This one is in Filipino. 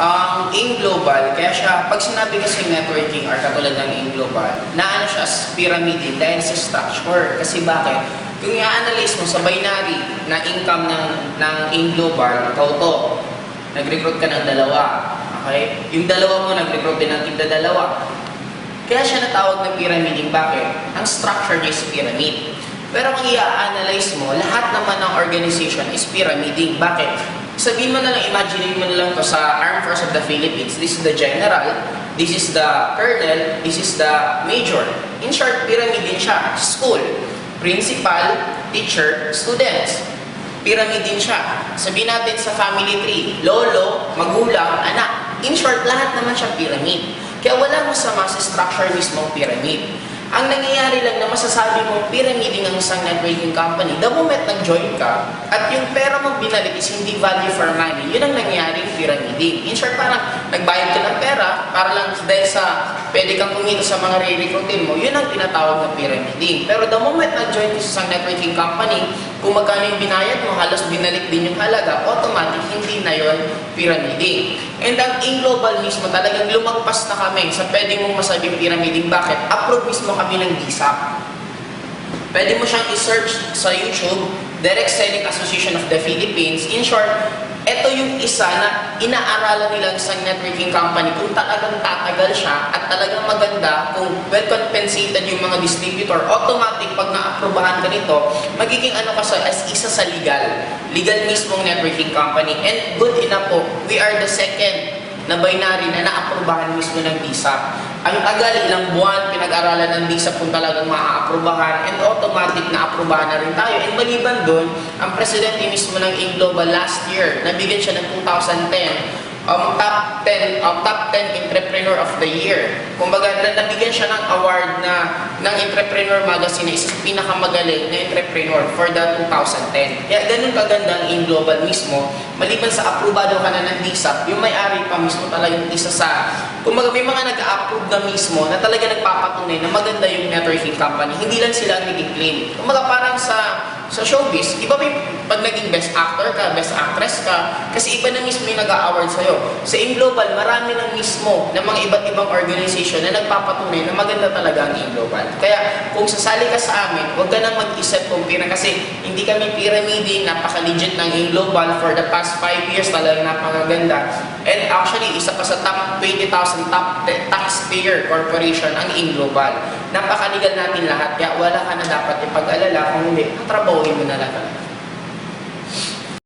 Ang AIM Global, kaya siya, pag sinabi kasi networking or katulad ng AIM Global, naano siya as pyramid dahil sa structure. Kasi bakit? Kung i-analyze mo sa binary na income ng AIM Global, ikaw to, nag-recruit ka ng dalawa. Okay? Yung dalawa mo, nag-recruit din ng tigda dalawa. Kaya siya natawag na pyramiding. Bakit? Ang structure niya is pyramid. Pero kung i-analyze mo, lahat naman ng organization is pyramiding. Bakit? Sabihin mo na lang, imagine mo na lang to sa Armed Forces of the Philippines. This is the general, this is the colonel, this is the major. In short, pyramid din siya. School, principal, teacher, students. Pyramid din siya. Sabihin natin sa family tree, lolo, magulang, anak. In short, lahat naman siya pyramid. Kaya wala masama sa structure mismong pyramid. Ang nangyayari lang na masasabi mong pyramiding ang isang networking company, the moment nag-join ka, at yung pera mong binalik is hindi value for money, yun ang nangyayaring pyramiding. In short, parang nagbayad ka ng pera, para lang dahil sa pwede kang kumita sa mga re-recruitin mo, yun ang tinatawag na pyramiding. Pero the moment nag-join ka sa isang networking company, kung magkano yung binayad mo, halos binalik din yung halaga, automatic hindi na yun pyramiding. And ang AIM Global mismo, talagang lumagpas na kami sa pwede mong masabing pyramiding. Bakit? Approve mismo kami ng DSAP. Pwede mo siyang i-search sa YouTube, Direct Selling Association of the Philippines. In short, ito yung isa na inaaralan nilang sa networking company kung talagang tatagal siya at talagang maganda, kung well compensated yung mga distributor, automatic pag na-aprobahan ka nito, magiging ano ka as isa sa legal mismong networking company. And good enough po, we are the second na binary na na-aprobahan mismo ng DSAP. Ang tagal, ilang buwan, pinag-aralan ng DSAP kung talagang ma-aprobahan, and automatic na-aprobahan na rin tayo. And maliban doon, ang presidente mismo ng AIM Global last year, nabigyan siya ng 2010 top 10 entrepreneur of the year. Kumbaga, nabigyan siya ng award ng Entrepreneur Magazine na isa sa pinakamagaling na entrepreneur for the 2010. Kaya ganun kaganda ang AIM Global mismo. Maliban sa aprobado ka na ng DSAP, yung may-ari pa mismo talaga yung isa sa, kumbaga may mga nag-a-approve na mismo na talaga nagpapatunay na maganda yung networking company. Hindi lang sila ang naging claim. Kumbaga parang sa showbiz, iba may pag naging best actor ka, best actress ka, kasi iba na mismo yung nag-a-award sa'yo. Sa AIM Global, marami na mismo ng mga iba't ibang organization na nagpapatunay na maganda talaga ang AIM Global. Kaya kung sasali ka sa amin, huwag ka nang mag-isip kung kasi hindi kami pyramiding, napaka-legit ng AIM Global for the past 5 years, talagang napakaganda. And actually, isa pa sa top 20,000 top taxpayer corporation ang AIM Global. Napakaligal natin lahat, kaya wala ka na dapat ipag-alala kung hindi, tatrabahuin mo na lang.